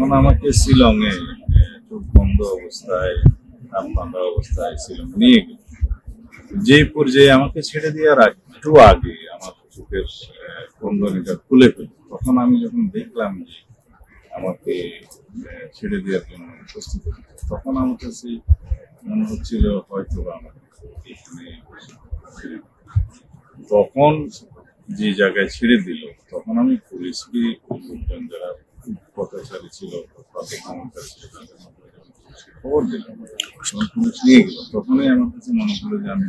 তখন আমাকে শিলংয়ে চোখ বন্ধ অবস্থায়, হাত বাঁধা অবস্থায় শিলং নিয়ে গেল। যে পর্যায়ে আমাকে ছেড়ে দেওয়ার একটু আগে আমার চোখের কুণ্ডলীটা খুলে ফেল। তখন আমি যখন দেখলাম যে আমাকে ছেড়ে দেওয়ার জন্য প্রস্তুত হচ্ছে, তখন আমার কাছে মনে হচ্ছিল হয়তো আমাকে এখানে ছেড়ে দিল। তখন যে জায়গায় ছেড়ে দিল, তখন আমি পুলিশকে লোকজন যারা পথচারী ছিল, খবর দিলাম, পুলিশ নিয়ে গেল। তখনই আমার কাছে মনে হলো যে আমি